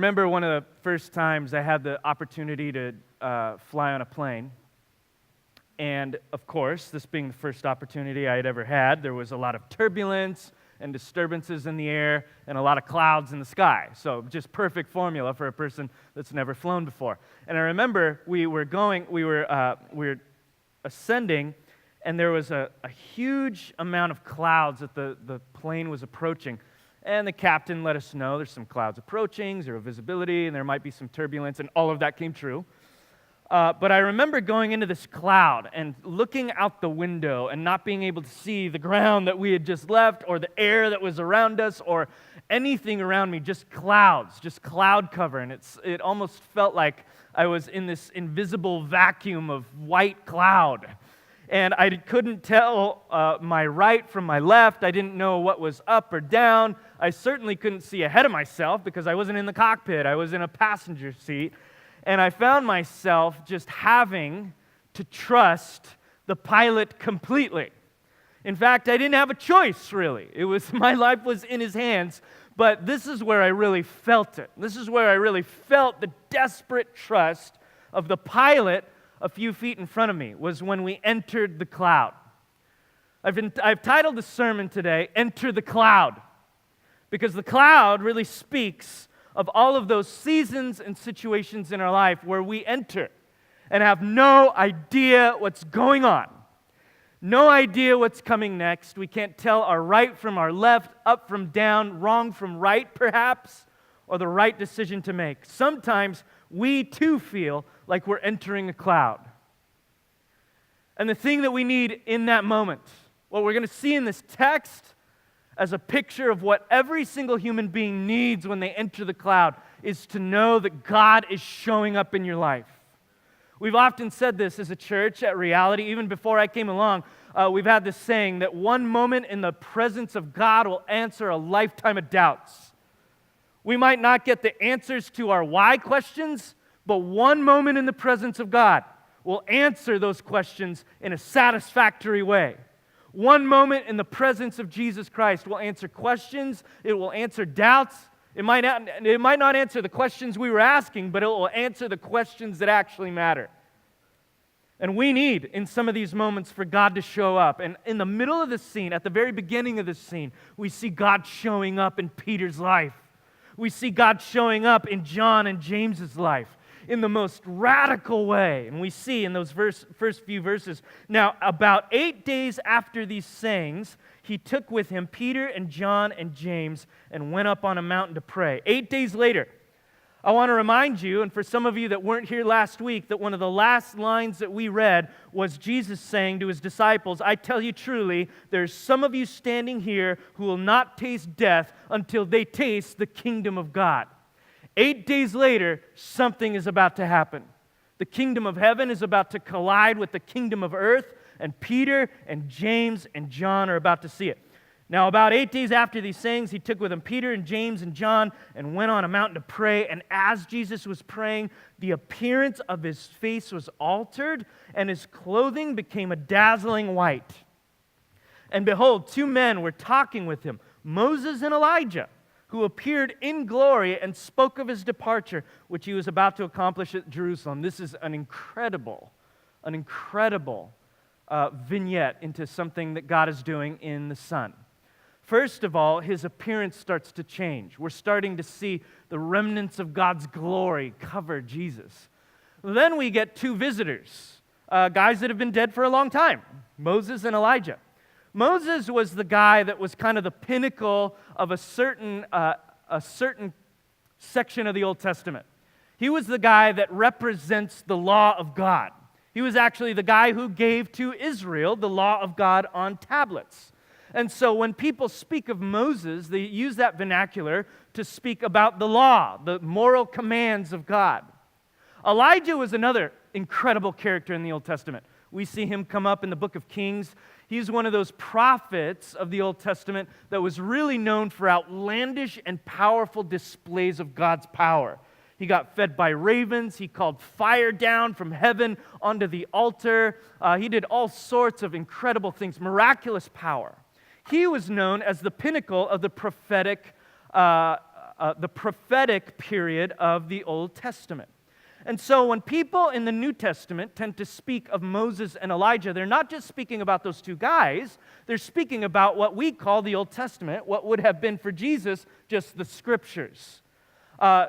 remember one of the first times I had the opportunity to fly on a plane. And of course, this being the first opportunity I had ever had, there was a lot of turbulence and disturbances in the air and a lot of clouds in the sky. So just perfect formula for a person that's never flown before. And I remember we were ascending, and there was a huge amount of clouds that the plane was approaching. And the captain let us know there's some clouds approaching, zero visibility, and there might be some turbulence, and all of that came true. But I remember going into this cloud and looking out the window and not being able to see the ground that we had just left or the air that was around us or anything around me, just clouds, just cloud cover. And it almost felt like I was in this invisible vacuum of white cloud. And I couldn't tell my right from my left. I didn't know what was up or down. I certainly couldn't see ahead of myself because I wasn't in the cockpit. I was in a passenger seat. And I found myself just having to trust the pilot completely. In fact, I didn't have a choice, really. My life was in his hands, but this is where I really felt it. This is where I really felt the desperate trust of the pilot a few feet in front of me, was when we entered the cloud. I've titled the sermon today, Enter the Cloud, because the cloud really speaks of all of those seasons and situations in our life where we enter and have no idea what's going on, no idea what's coming next. We can't tell our right from our left, up from down, wrong from right, perhaps, or the right decision to make. Sometimes we too feel like we're entering a cloud. And the thing that we need in that moment, what we're going to see in this text as a picture of what every single human being needs when they enter the cloud, is to know that God is showing up in your life. We've often said this as a church at Reality. Even before I came along, we've had this saying that one moment in the presence of God will answer a lifetime of doubts. We might not get the answers to our why questions, but one moment in the presence of God will answer those questions in a satisfactory way. One moment in the presence of Jesus Christ will answer questions. It will answer doubts. It might not answer the questions we were asking, but it will answer the questions that actually matter. And we need, in some of these moments, for God to show up. And in the middle of this scene, at the very beginning of this scene, we see God showing up in Peter's life. We see God showing up in John and James's life in the most radical way. And we see in those first few verses, now about 8 days after these sayings, he took with him Peter and John and James and went up on a mountain to pray. 8 days later, I want to remind you, and for some of you that weren't here last week, that one of the last lines that we read was Jesus saying to his disciples, I tell you truly, there's some of you standing here who will not taste death until they taste the kingdom of God. 8 days later, something is about to happen. The kingdom of heaven is about to collide with the kingdom of earth, and Peter and James and John are about to see it. Now, about 8 days after these sayings, he took with him Peter and James and John and went on a mountain to pray. And as Jesus was praying, the appearance of his face was altered, and his clothing became a dazzling white. And behold, two men were talking with him, Moses and Elijah, who appeared in glory and spoke of his departure, which he was about to accomplish at Jerusalem. This is an incredible vignette into something that God is doing in the Son. First of all, his appearance starts to change. We're starting to see the remnants of God's glory cover Jesus. Then we get two visitors, guys that have been dead for a long time, Moses and Elijah. Moses was the guy that was kind of the pinnacle of a certain section of the Old Testament. He was the guy that represents the law of God. He was actually the guy who gave to Israel the law of God on tablets. And so when people speak of Moses, they use that vernacular to speak about the law, the moral commands of God. Elijah was another incredible character in the Old Testament. We see him come up in the book of Kings. He's one of those prophets of the Old Testament that was really known for outlandish and powerful displays of God's power. He got fed by ravens. He called fire down from heaven onto the altar. He did all sorts of incredible things, miraculous power. He was known as the pinnacle of the prophetic the prophetic period of the Old Testament. And so when people in the New Testament tend to speak of Moses and Elijah, they're not just speaking about those two guys, they're speaking about what we call the Old Testament, what would have been for Jesus just the Scriptures.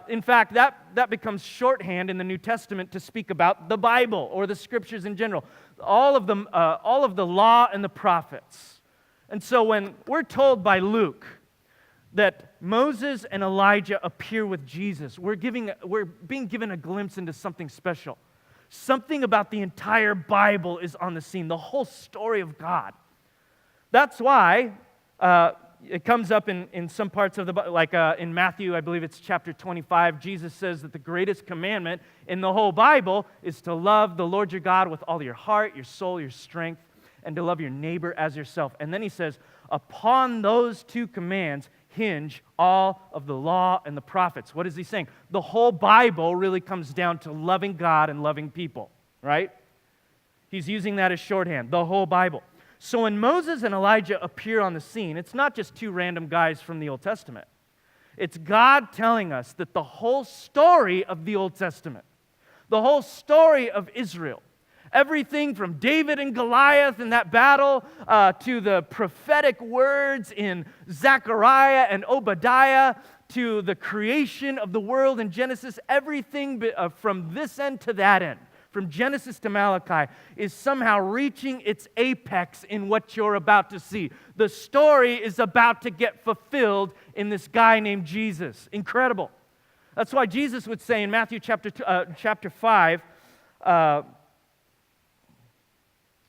In fact, that becomes shorthand in the New Testament to speak about the Bible or the Scriptures in general, all of the law and the prophets. And so when we're told by Luke that Moses and Elijah appear with Jesus, we're being given a glimpse into something special. Something about the entire Bible is on the scene, the whole story of God. That's why it comes up in some parts of the Bible, like in Matthew, I believe it's chapter 25, Jesus says that the greatest commandment in the whole Bible is to love the Lord your God with all your heart, your soul, your strength, and to love your neighbor as yourself. And then he says, upon those two commands hinge all of the law and the prophets. What is he saying? The whole Bible really comes down to loving God and loving people, right? He's using that as shorthand, the whole Bible. So when Moses and Elijah appear on the scene, it's not just two random guys from the Old Testament. It's God telling us that the whole story of the Old Testament, the whole story of Israel, everything from David and Goliath in that battle to the prophetic words in Zechariah and Obadiah to the creation of the world in Genesis, everything from this end to that end, from Genesis to Malachi, is somehow reaching its apex in what you're about to see. The story is about to get fulfilled in this guy named Jesus. Incredible. That's why Jesus would say in Matthew chapter 5,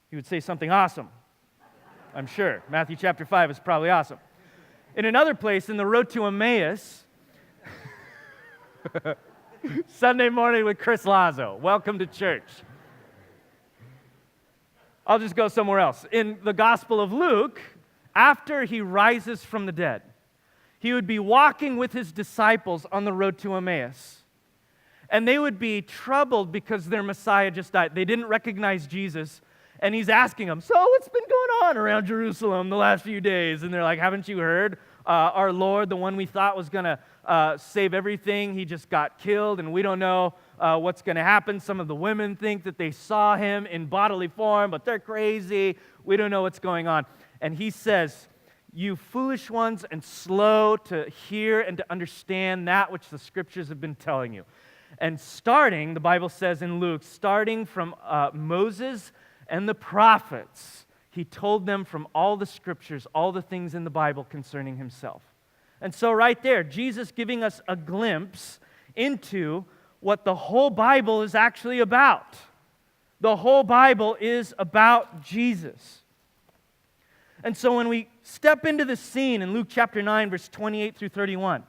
he would say something awesome, I'm sure. Matthew chapter 5 is probably awesome. In another place, in the road to Emmaus, Sunday morning with Chris Lazo. Welcome to church. I'll just go somewhere else. In the Gospel of Luke, after he rises from the dead, he would be walking with his disciples on the road to Emmaus. And they would be troubled because their Messiah just died. They didn't recognize Jesus. And he's asking them, so what's been going on around Jerusalem the last few days? And they're like, haven't you heard? Our Lord, the one we thought was going to save everything, he just got killed, and we don't know what's going to happen. Some of the women think that they saw him in bodily form, but they're crazy. We don't know what's going on. And he says, you foolish ones and slow to hear and to understand that which the Scriptures have been telling you. And starting, the Bible says in Luke, starting from Moses and the prophets, he told them from all the Scriptures, all the things in the Bible concerning himself. And so right there, Jesus giving us a glimpse into what the whole Bible is actually about. The whole Bible is about Jesus. And so when we step into the scene in Luke chapter 9, verse 28 through 31,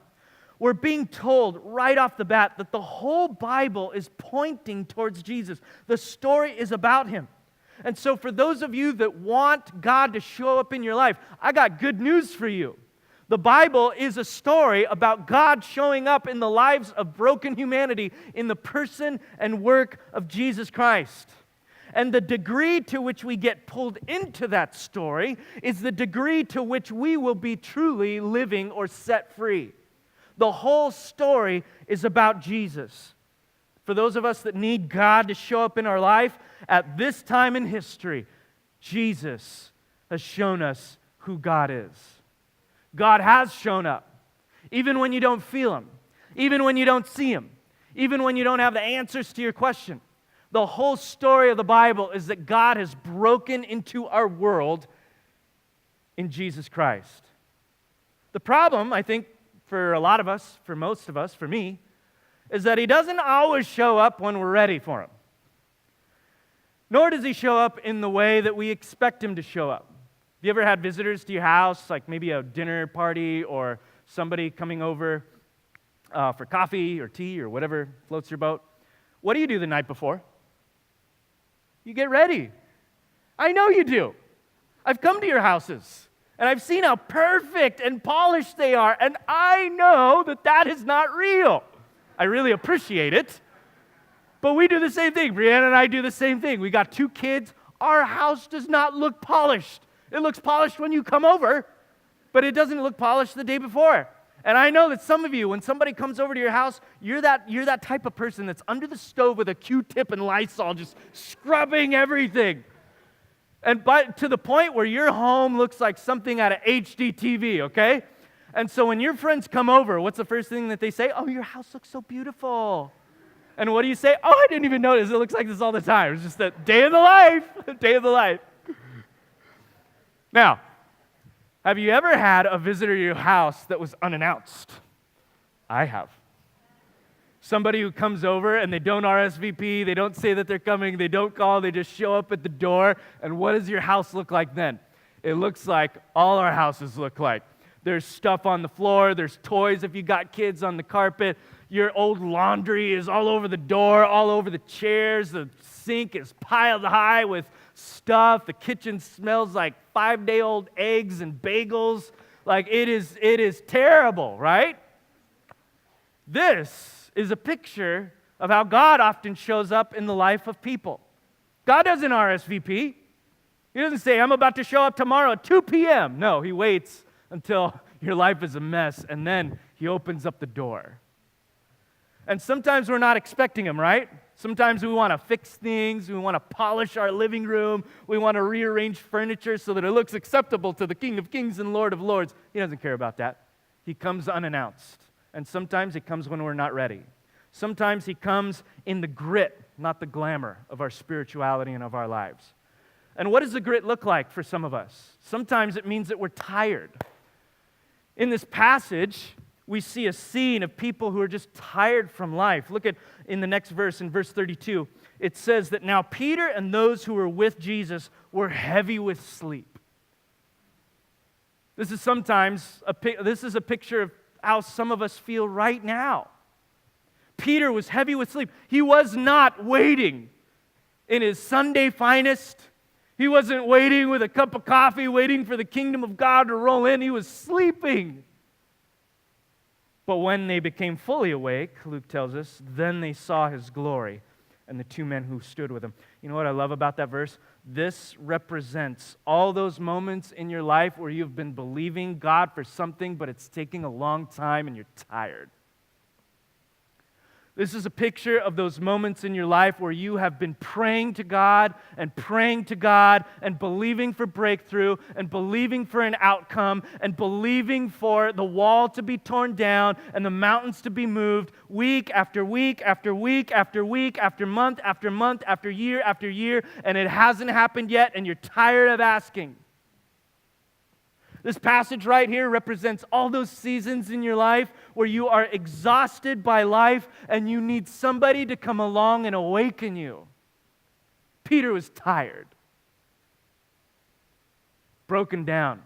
we're being told right off the bat that the whole Bible is pointing towards Jesus. The story is about him. And so for those of you that want God to show up in your life, I got good news for you. The Bible is a story about God showing up in the lives of broken humanity in the person and work of Jesus Christ. And the degree to which we get pulled into that story is the degree to which we will be truly living or set free. The whole story is about Jesus. For those of us that need God to show up in our life, at this time in history, Jesus has shown us who God is. God has shown up, even when you don't feel him, even when you don't see him, even when you don't have the answers to your question. The whole story of the Bible is that God has broken into our world in Jesus Christ. The problem, I think, for a lot of us, for most of us, for me, is that he doesn't always show up when we're ready for him. Nor does he show up in the way that we expect him to show up. Have you ever had visitors to your house, like maybe a dinner party or somebody coming over for coffee or tea or whatever floats your boat? What do you do the night before? You get ready. I know you do. I've come to your houses, and I've seen how perfect and polished they are, and I know that that is not real. I really appreciate it. But we do the same thing. Brianna and I do the same thing. We got 2 kids. Our house does not look polished. It looks polished when you come over, but it doesn't look polished the day before. And I know that some of you, when somebody comes over to your house, you're that type of person that's under the stove with a Q-tip and Lysol just scrubbing everything. And to the point where your home looks like something out of HDTV, okay? And so when your friends come over, what's the first thing that they say? Oh, your house looks so beautiful. And what do you say? Oh, I didn't even notice. It looks like this all the time. It's just a day of the life, day of the life. Now, have you ever had a visitor to your house that was unannounced? I have. Somebody who comes over and they don't RSVP, they don't say that they're coming, they don't call, they just show up at the door. And what does your house look like then? It looks like all our houses look like. There's stuff on the floor, there's toys if you got kids on the carpet, your old laundry is all over the door, all over the chairs, the sink is piled high with stuff, the kitchen smells like 5-day-old eggs and bagels. Like it is terrible, right? This is a picture of how God often shows up in the life of people. God doesn't RSVP. He doesn't say, I'm about to show up tomorrow at 2 p.m. No, he waits until your life is a mess, and then he opens up the door. And sometimes we're not expecting him, right? Sometimes we want to fix things, we want to polish our living room, we want to rearrange furniture so that it looks acceptable to the King of Kings and Lord of Lords. He doesn't care about that. He comes unannounced. And sometimes he comes when we're not ready. Sometimes he comes in the grit, not the glamour of our spirituality and of our lives. And what does the grit look like for some of us? Sometimes it means that we're tired. In this passage, we see a scene of people who are just tired from life. Look at in the next verse, in verse 32, it says that now Peter and those who were with Jesus were heavy with sleep. This is a picture of how some of us feel right now. Peter was heavy with sleep. He was not waiting in his Sunday finest. He wasn't waiting with a cup of coffee, waiting for the kingdom of God to roll in. He was sleeping. But when they became fully awake, Luke tells us, then they saw his glory and the two men who stood with him. You know what I love about that verse? This represents all those moments in your life where you've been believing God for something, but it's taking a long time and you're tired. This is a picture of those moments in your life where you have been praying to God and believing for breakthrough and believing for an outcome and believing for the wall to be torn down and the mountains to be moved week after week after week after week after month after year, and it hasn't happened yet, and you're tired of asking. This passage right here represents all those seasons in your life where you are exhausted by life and you need somebody to come along and awaken you. Peter was tired, broken down,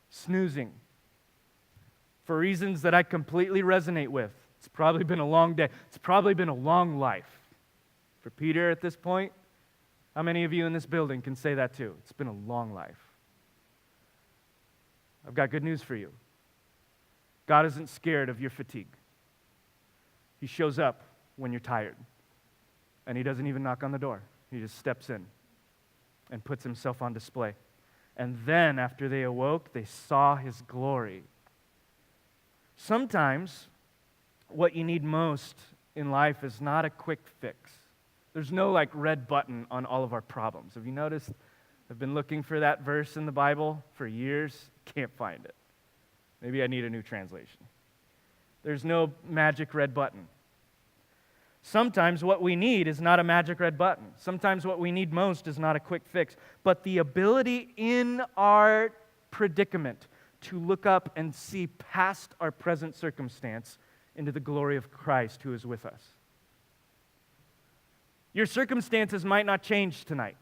snoozing, for reasons that I completely resonate with. It's probably been a long day. It's probably been a long life. For Peter at this point, how many of you in this building can say that too? It's been a long life. I've got good news for you. God isn't scared of your fatigue. He shows up when you're tired. And he doesn't even knock on the door. He just steps in and puts himself on display. And then after they awoke, they saw his glory. Sometimes what you need most in life is not a quick fix. There's no red button on all of our problems. Have you noticed? I've been looking for that verse in the Bible for years. Can't find it. Maybe I need a new translation. There's no magic red button. Sometimes what we need is not a magic red button. Sometimes what we need most is not a quick fix, but the ability in our predicament to look up and see past our present circumstance into the glory of Christ who is with us. Your circumstances might not change tonight.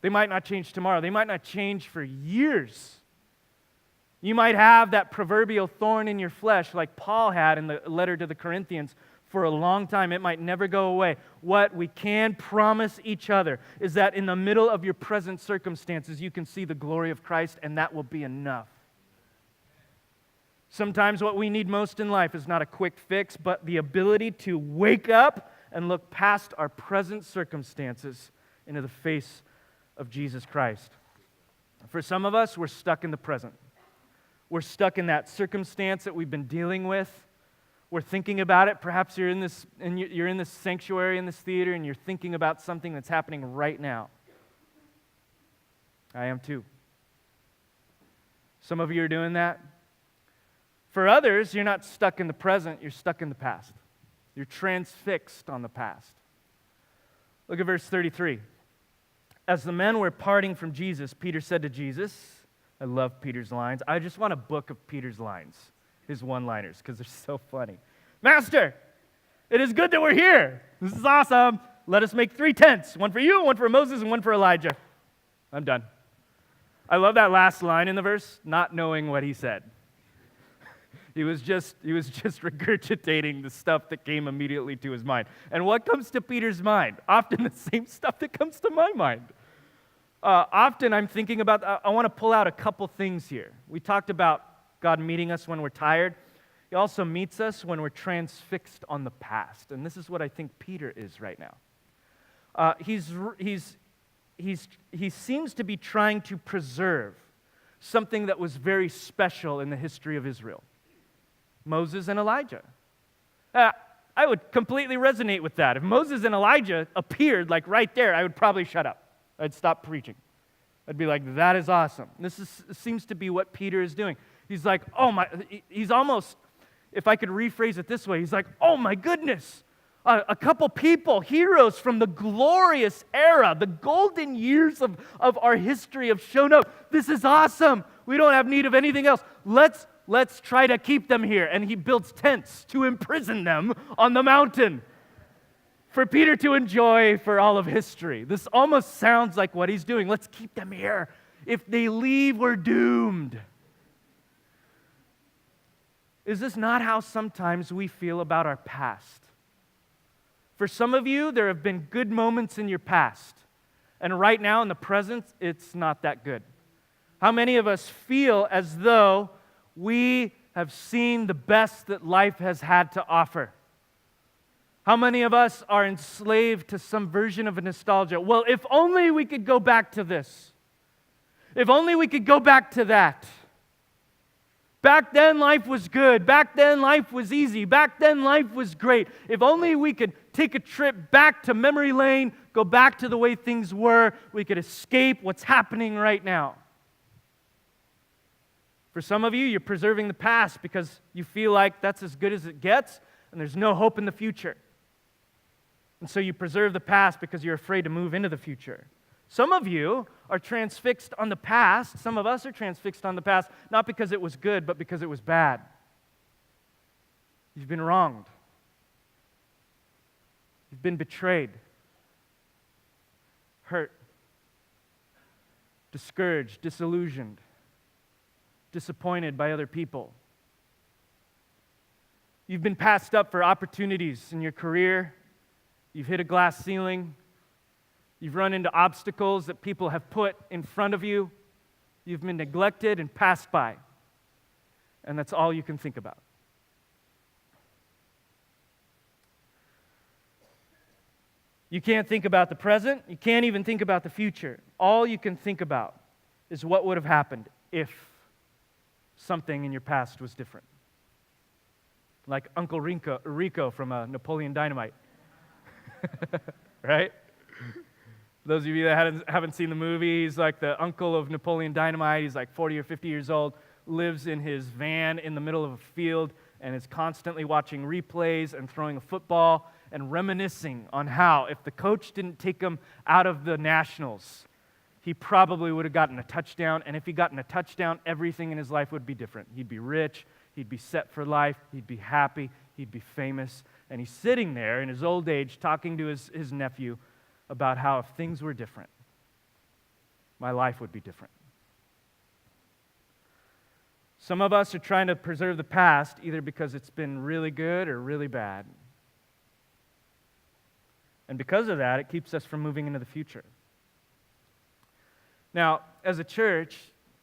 They might not change tomorrow. They might not change for years. You might have that proverbial thorn in your flesh like Paul had in the letter to the Corinthians for a long time. It might never go away. What we can promise each other is that in the middle of your present circumstances, you can see the glory of Christ, and that will be enough. Sometimes what we need most in life is not a quick fix, but the ability to wake up and look past our present circumstances into the face of Jesus Christ. For some of us, we're stuck in the present. We're stuck in that circumstance that we've been dealing with. We're thinking about it. Perhaps you're in this sanctuary, in this theater, and you're thinking about something that's happening right now. I am too. Some of you are doing that. For others, you're not stuck in the present, you're stuck in the past. You're transfixed on the past. Look at verse 33. As the men were parting from Jesus, Peter said to Jesus, I love Peter's lines. I just want a book of Peter's lines, his one-liners, because they're so funny. Master, it is good that we're here. This is awesome. Let us make 3 tents, one for you, one for Moses, and one for Elijah. I'm done. I love that last line in the verse, not knowing what he said. He was just regurgitating the stuff that came immediately to his mind. And what comes to Peter's mind? Often the same stuff that comes to my mind. Often I'm thinking about, I want to pull out a couple things here. We talked about God meeting us when we're tired. He also meets us when we're transfixed on the past. And this is what I think Peter is right now. He seems to be trying to preserve something that was very special in the history of Israel. Moses and Elijah. I would completely resonate with that. If Moses and Elijah appeared like right there, I would probably shut up. I'd stop preaching. I'd be like, that is awesome. This seems to be what Peter is doing. He's like, he's almost, if I could rephrase it this way, he's like, oh my goodness, a couple people, heroes from the glorious era, the golden years of our history have shown up. This is awesome. We don't have need of anything else. Let's try to keep them here. And he builds tents to imprison them on the mountain for Peter to enjoy for all of history. This almost sounds like what he's doing. Let's keep them here. If they leave, we're doomed. Is this not how sometimes we feel about our past? For some of you, there have been good moments in your past. And right now, in the present, it's not that good. How many of us feel as though we have seen the best that life has had to offer? How many of us are enslaved to some version of a nostalgia? Well, if only we could go back to this. If only we could go back to that. Back then, life was good. Back then, life was easy. Back then, life was great. If only we could take a trip back to memory lane, go back to the way things were, we could escape what's happening right now. For some of you, you're preserving the past because you feel like that's as good as it gets and there's no hope in the future. And so you preserve the past because you're afraid to move into the future. Some of you are transfixed on the past. Some of us are transfixed on the past, not because it was good, but because it was bad. You've been wronged. You've been betrayed, hurt, discouraged, disillusioned, disappointed by other people. You've been passed up for opportunities in your career. You've hit a glass ceiling. You've run into obstacles that people have put in front of you. You've been neglected and passed by. And that's all you can think about. You can't think about the present. You can't even think about the future. All you can think about is what would have happened if something in your past was different. Like Uncle Rico from Napoleon Dynamite. Right? Those of you that haven't seen the movie, he's like the uncle of Napoleon Dynamite. He's like 40 or 50 years old, lives in his van in the middle of a field, and is constantly watching replays and throwing a football and reminiscing on how, if the coach didn't take him out of the Nationals, he probably would have gotten a touchdown, and if he gotten a touchdown, everything in his life would be different. He'd be rich, he'd be set for life, he'd be happy, he'd be famous, and he's sitting there in his old age talking to his nephew about how if things were different, my life would be different. Some of us are trying to preserve the past either because it's been really good or really bad. And because of that, it keeps us from moving into the future. Now, as a church,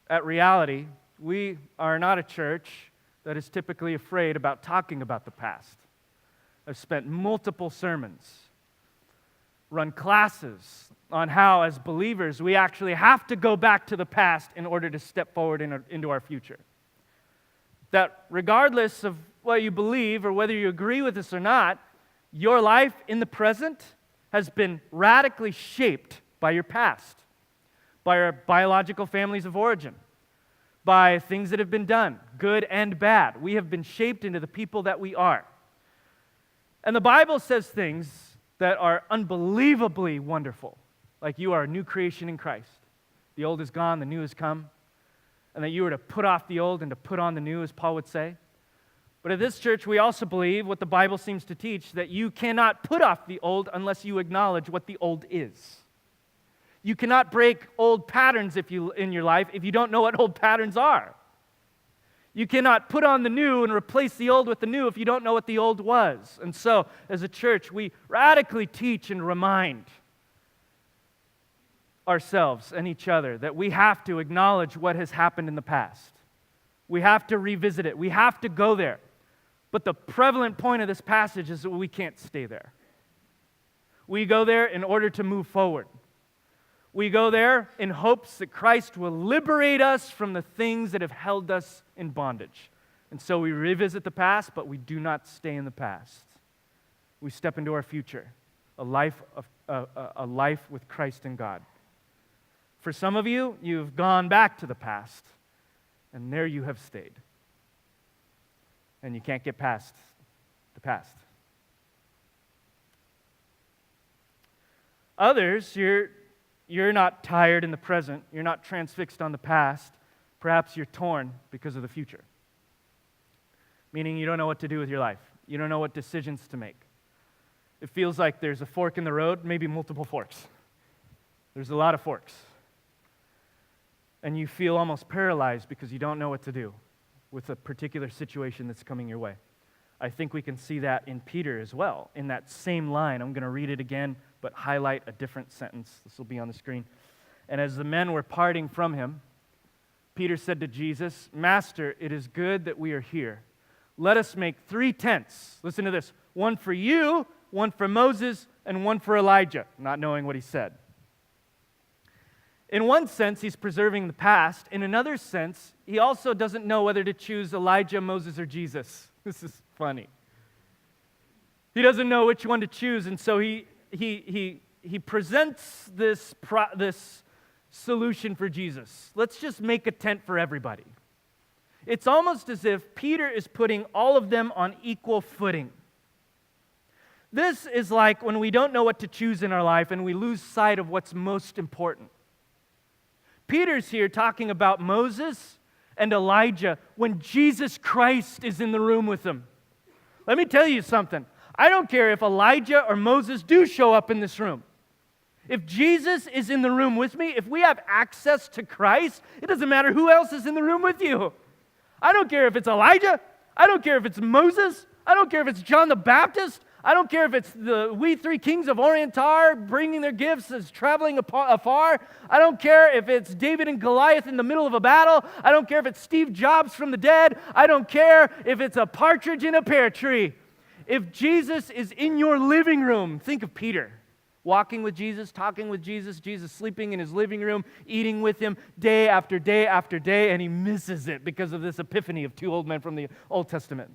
at Reality, we are not a church that is typically afraid about talking about the past. I've spent multiple sermons, run classes on how, as believers, we actually have to go back to the past in order to step forward into our future. That regardless of what you believe or whether you agree with this or not, your life in the present has been radically shaped by your past, by our biological families of origin, by things that have been done, good and bad. We have been shaped into the people that we are. And the Bible says things that are unbelievably wonderful, like you are a new creation in Christ. The old is gone, the new has come, and that you are to put off the old and to put on the new, as Paul would say. But at this church, we also believe what the Bible seems to teach, that you cannot put off the old unless you acknowledge what the old is. You cannot break old patterns in your life if you don't know what old patterns are. You cannot put on the new and replace the old with the new if you don't know what the old was. And so, as a church, we radically teach and remind ourselves and each other that we have to acknowledge what has happened in the past. We have to revisit it. We have to go there. But the prevalent point of this passage is that we can't stay there. We go there in order to move forward. We go there in hopes that Christ will liberate us from the things that have held us in bondage. And so we revisit the past, but we do not stay in the past. We step into our future, a life with Christ and God. For some of you, you've gone back to the past, and there you have stayed. And you can't get past the past. Others, you're not tired in the present. You're not transfixed on the past. Perhaps you're torn because of the future. Meaning you don't know what to do with your life. You don't know what decisions to make. It feels like there's a fork in the road, maybe multiple forks. There's a lot of forks. And you feel almost paralyzed because you don't know what to do with a particular situation that's coming your way. I think we can see that in Peter as well. In that same line, I'm going to read it again, but highlight a different sentence. This will be on the screen. And as the men were parting from him, Peter said to Jesus, "Master, it is good that we are here. Let us make 3 tents." Listen to this. One for you, one for Moses, and one for Elijah, not knowing what he said. In one sense, he's preserving the past. In another sense, he also doesn't know whether to choose Elijah, Moses, or Jesus. This is funny. He doesn't know which one to choose, and so he presents this solution for Jesus. Let's just make a tent for everybody. It's almost as if Peter is putting all of them on equal footing. This is like when we don't know what to choose in our life and we lose sight of what's most important. Peter's here talking about Moses and Elijah when Jesus Christ is in the room with them. Let me tell you something. I don't care if Elijah or Moses do show up in this room. If Jesus is in the room with me, if we have access to Christ, it doesn't matter who else is in the room with you. I don't care if it's Elijah. I don't care if it's Moses. I don't care if it's John the Baptist. I don't care if it's we 3 kings of Orientar bringing their gifts as traveling afar. I don't care if it's David and Goliath in the middle of a battle. I don't care if it's Steve Jobs from the dead. I don't care if it's a partridge in a pear tree. If Jesus is in your living room, think of Peter. Walking with Jesus, talking with Jesus, Jesus sleeping in his living room, eating with him day after day after day, and he misses it because of this epiphany of 2 old men from the Old Testament.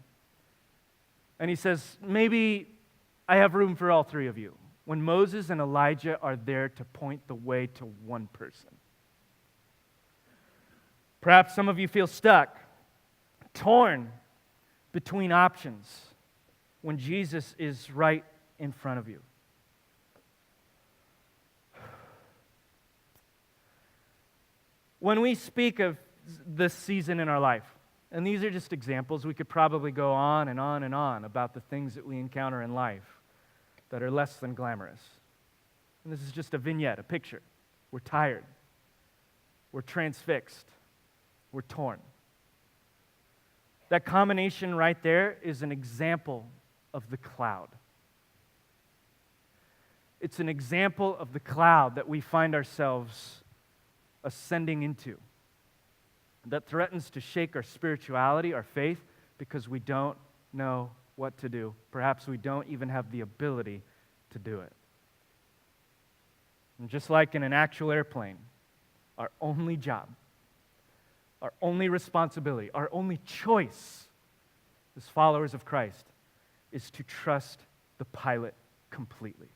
And he says, maybe I have room for all 3 of you. When Moses and Elijah are there to point the way to one person. Perhaps some of you feel stuck, torn between options when Jesus is right in front of you. When we speak of this season in our life, and these are just examples, we could probably go on and on and on about the things that we encounter in life that are less than glamorous. And this is just a vignette, a picture. We're tired. We're transfixed. We're torn. That combination right there is an example of the cloud. It's an example of the cloud that we find ourselves ascending into, that threatens to shake our spirituality, our faith, because we don't know what to do. Perhaps we don't even have the ability to do it. And just like in an actual airplane, our only job Our only responsibility, our only choice as followers of Christ is to trust the pilot completely.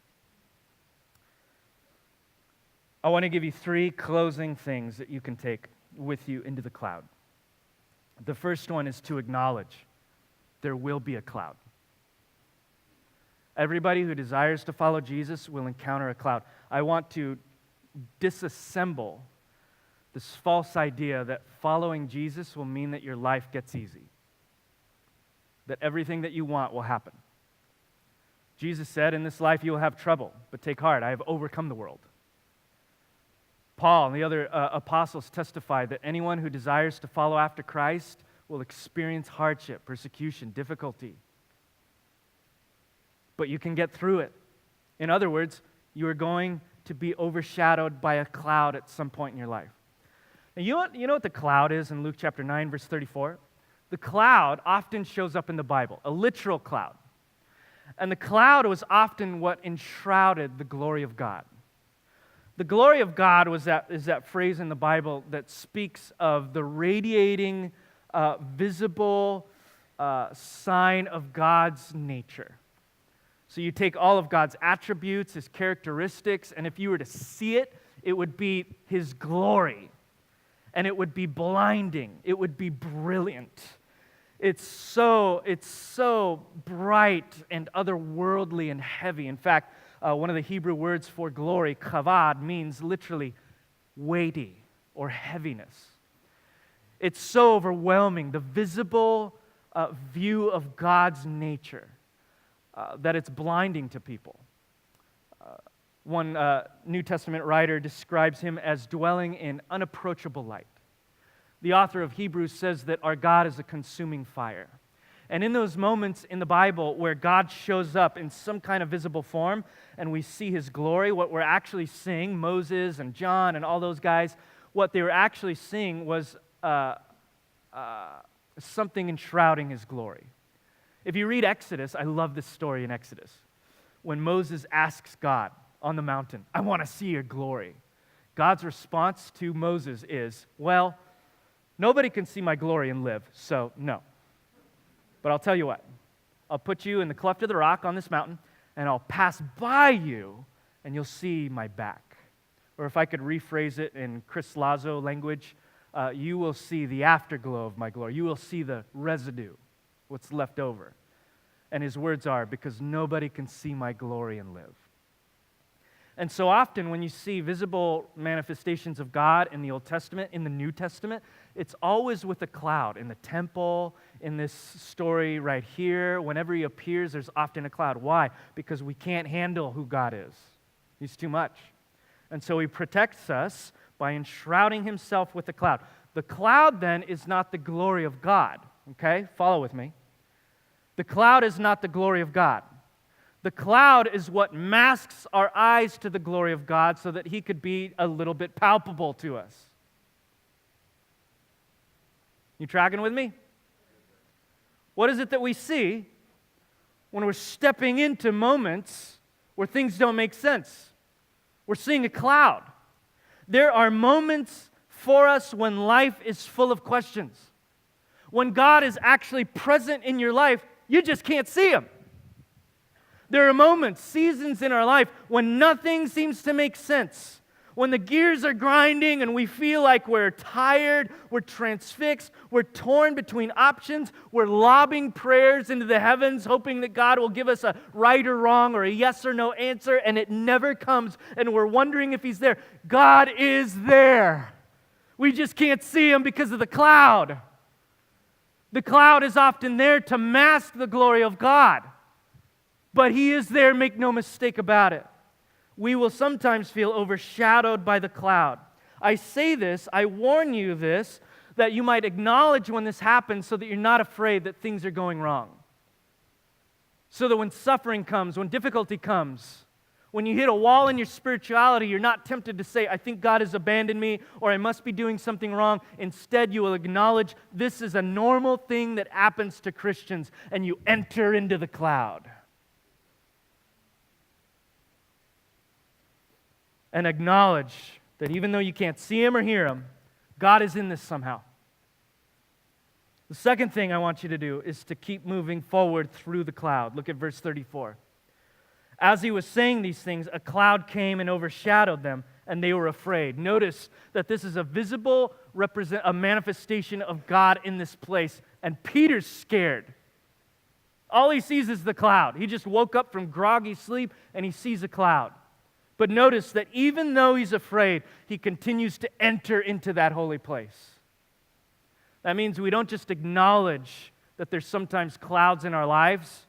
I want to give you 3 closing things that you can take with you into the cloud. The first one is to acknowledge there will be a cloud. Everybody who desires to follow Jesus will encounter a cloud. I want to disassemble this false idea that following Jesus will mean that your life gets easy, that everything that you want will happen. Jesus said, in this life you will have trouble, but take heart, I have overcome the world. Paul and the other apostles testify that anyone who desires to follow after Christ will experience hardship, persecution, difficulty. But you can get through it. In other words, you are going to be overshadowed by a cloud at some point in your life. And you know what the cloud is in Luke chapter 9, verse 34? The cloud often shows up in the Bible, a literal cloud. And the cloud was often what enshrouded the glory of God. The glory of God is that phrase in the Bible that speaks of the radiating, visible sign of God's nature. So you take all of God's attributes, His characteristics, and if you were to see it, it would be His glory. And it would be blinding. It would be brilliant. It's so bright and otherworldly and heavy. In fact, one of the Hebrew words for glory, kavod, means literally weighty or heaviness. It's so overwhelming, the visible view of God's nature, that it's blinding to people. One New Testament writer describes Him as dwelling in unapproachable light. The author of Hebrews says that our God is a consuming fire. And in those moments in the Bible where God shows up in some kind of visible form and we see His glory, what we're actually seeing, Moses and John and all those guys, what they were actually seeing was something enshrouding His glory. If you read Exodus, I love this story in Exodus, when Moses asks God on the mountain, I want to see your glory. God's response to Moses is, well, nobody can see my glory and live, so no. But I'll tell you what, I'll put you in the cleft of the rock on this mountain, and I'll pass by you, and you'll see my back. Or if I could rephrase it in Chris Lazo language, you will see the afterglow of my glory. You will see the residue, what's left over. And his words are, because nobody can see my glory and live. And so often when you see visible manifestations of God in the Old Testament, in the New Testament, it's always with a cloud. In the temple, in this story right here, whenever He appears, there's often a cloud. Why? Because we can't handle who God is. He's too much. And so He protects us by enshrouding Himself with a cloud. The cloud then is not the glory of God. Okay? Follow with me. The cloud is not the glory of God. The cloud is what masks our eyes to the glory of God so that He could be a little bit palpable to us. You tracking with me? What is it that we see when we're stepping into moments where things don't make sense? We're seeing a cloud. There are moments for us when life is full of questions. When God is actually present in your life, you just can't see Him. There are moments, seasons in our life when nothing seems to make sense. When the gears are grinding and we feel like we're tired, we're transfixed, we're torn between options, we're lobbing prayers into the heavens, hoping that God will give us a right or wrong or a yes or no answer, and it never comes, and we're wondering if He's there. God is there. We just can't see Him because of the cloud. The cloud is often there to mask the glory of God. But He is there, make no mistake about it. We will sometimes feel overshadowed by the cloud. I say this, I warn you this, that you might acknowledge when this happens so that you're not afraid that things are going wrong. So that when suffering comes, when difficulty comes, when you hit a wall in your spirituality, you're not tempted to say, I think God has abandoned me, or I must be doing something wrong. Instead, you will acknowledge this is a normal thing that happens to Christians, and you enter into the cloud. And acknowledge that even though you can't see Him or hear Him, God is in this somehow. The second thing I want you to do is to keep moving forward through the cloud. Look at verse 34. As he was saying these things, a cloud came and overshadowed them, and they were afraid. Notice that this is a visible a manifestation of God in this place, and Peter's scared. All he sees is the cloud. He just woke up from groggy sleep, and he sees a cloud. But notice that even though he's afraid, he continues to enter into that holy place. That means we don't just acknowledge that there's sometimes clouds in our lives,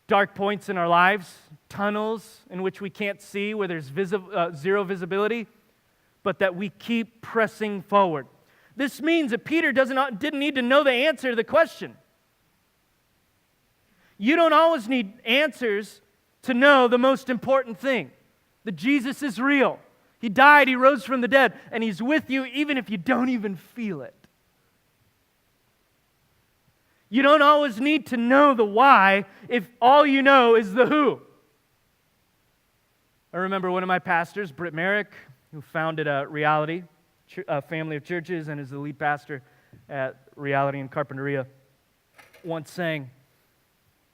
dark points in our lives, tunnels in which we can't see, where there's zero visibility, but that we keep pressing forward. This means that Peter didn't need to know the answer to the question. You don't always need answers to know the most important thing, that Jesus is real. He died, He rose from the dead, and He's with you even if you don't even feel it. You don't always need to know the why if all you know is the who. I remember one of my pastors, Britt Merrick, who founded Reality, a family of churches, and is the lead pastor at Reality in Carpinteria, once saying,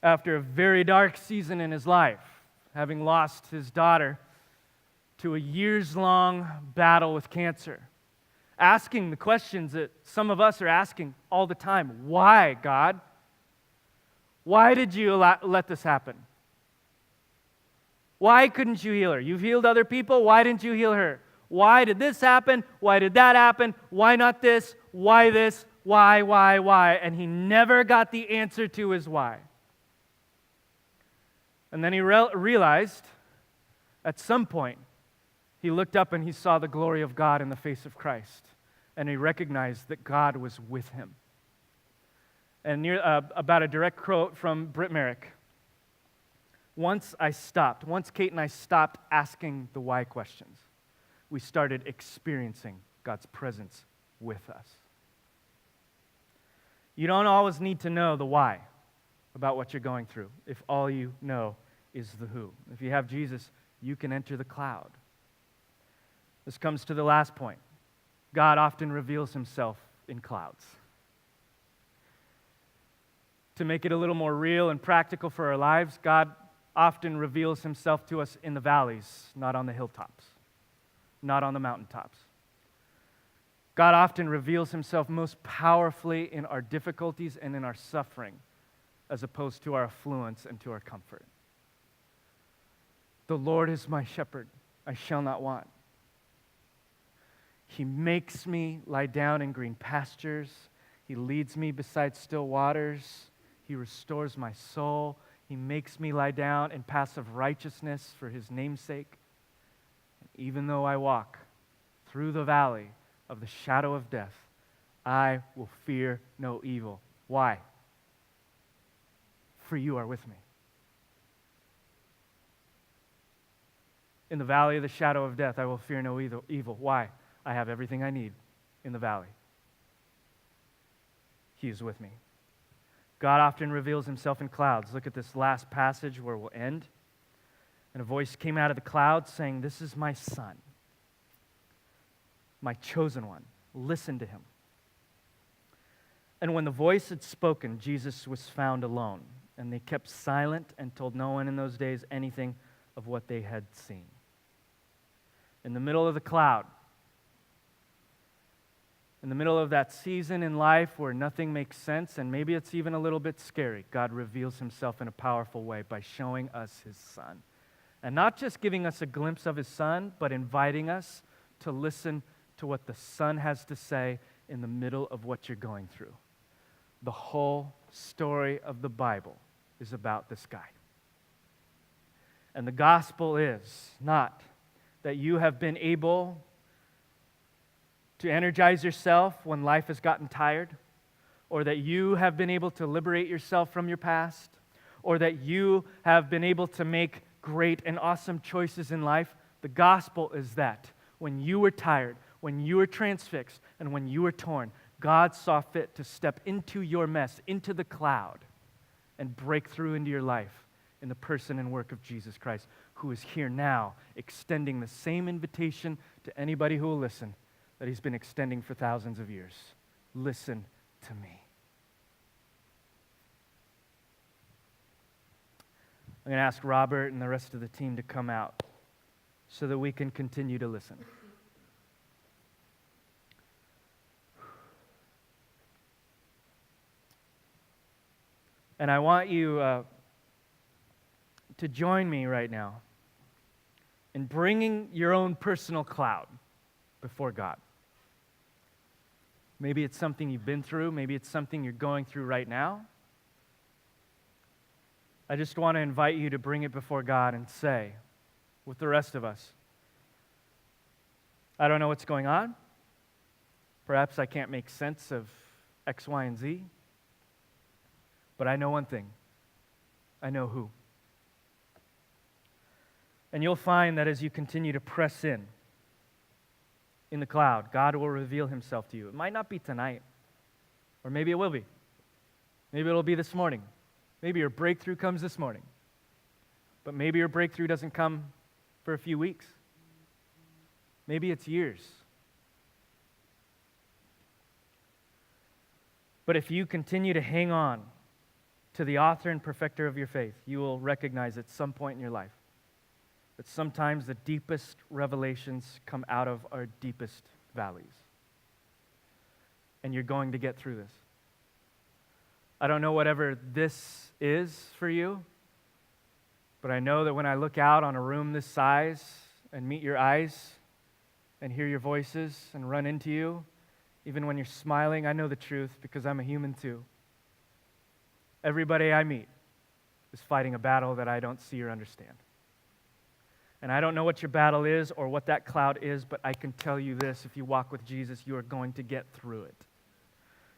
after a very dark season in his life, having lost his daughter to a years-long battle with cancer, asking the questions that some of us are asking all the time. Why, God? Why did you let this happen? Why couldn't you heal her? You've healed other people. Why didn't you heal her? Why did this happen? Why did that happen? Why not this? Why this? Why? And he never got the answer to his why. And then he realized at some point, he looked up and he saw the glory of God in the face of Christ. And he recognized that God was with him. And about a direct quote from Britt Merrick. Once Kate and I stopped asking the why questions, we started experiencing God's presence with us. You don't always need to know the why about what you're going through if all you know is the who. If you have Jesus, you can enter the cloud. This comes to the last point. God often reveals Himself in clouds. To make it a little more real and practical for our lives, God often reveals Himself to us in the valleys, not on the hilltops, not on the mountaintops. God often reveals Himself most powerfully in our difficulties and in our suffering, as opposed to our affluence and to our comfort. The Lord is my shepherd, I shall not want. He makes me lie down in green pastures. He leads me beside still waters. He restores my soul. He makes me lie down in paths of righteousness for His name's sake. And even though I walk through the valley of the shadow of death, I will fear no evil. Why? For you are with me. In the valley of the shadow of death, I will fear no evil. Why? I have everything I need in the valley. He is with me. God often reveals Himself in clouds. Look at this last passage where we'll end. And a voice came out of the clouds saying, "This is my Son, my chosen one. Listen to Him." And when the voice had spoken, Jesus was found alone. And they kept silent and told no one in those days anything of what they had seen. In the middle of the cloud, in the middle of that season in life where nothing makes sense, and maybe it's even a little bit scary, God reveals Himself in a powerful way by showing us His Son. And not just giving us a glimpse of His Son, but inviting us to listen to what the Son has to say in the middle of what you're going through. The whole story of the Bible is about this guy. And the gospel is not that you have been able to energize yourself when life has gotten tired, or that you have been able to liberate yourself from your past, or that you have been able to make great and awesome choices in life. The gospel is that when you were tired, when you were transfixed, and when you were torn, God saw fit to step into your mess, into the cloud, and break through into your life in the person and work of Jesus Christ, who is here now, extending the same invitation to anybody who will listen that He's been extending for thousands of years. Listen to me. I'm going to ask Robert and the rest of the team to come out so that we can continue to listen. And I want you to join me right now in bringing your own personal cloud before God. Maybe it's something you've been through. Maybe it's something you're going through right now. I just want to invite you to bring it before God and say, with the rest of us, I don't know what's going on. Perhaps I can't make sense of X, Y, and Z. But I know one thing. I know who. And you'll find that as you continue to press in the cloud, God will reveal himself to you. It might not be tonight, or maybe it will be. Maybe it'll be this morning. Maybe your breakthrough comes this morning. But maybe your breakthrough doesn't come for a few weeks. Maybe it's years. But if you continue to hang on to the author and perfecter of your faith, you will recognize at some point in your life that sometimes the deepest revelations come out of our deepest valleys. And you're going to get through this. I don't know whatever this is for you, but I know that when I look out on a room this size and meet your eyes and hear your voices and run into you, even when you're smiling, I know the truth because I'm a human too. Everybody I meet is fighting a battle that I don't see or understand. And I don't know what your battle is or what that cloud is, but I can tell you this: if you walk with Jesus, you are going to get through it.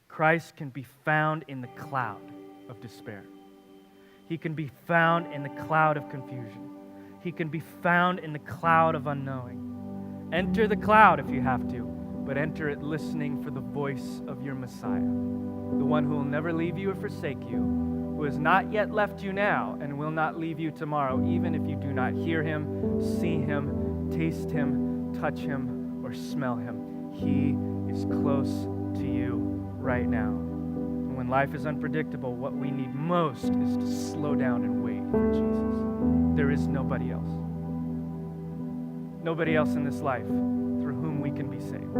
Christ can be found in the cloud of despair. He can be found in the cloud of confusion. He can be found in the cloud of unknowing. Enter the cloud if you have to, but enter it listening for the voice of your Messiah, the one who will never leave you or forsake you, who has not yet left you now and will not leave you tomorrow, even if you do not hear him, see him, taste him, touch him, or smell him. He is close to you right now. And when life is unpredictable, what we need most is to slow down and wait for Jesus. There is nobody else. Nobody else in this life through whom we can be saved.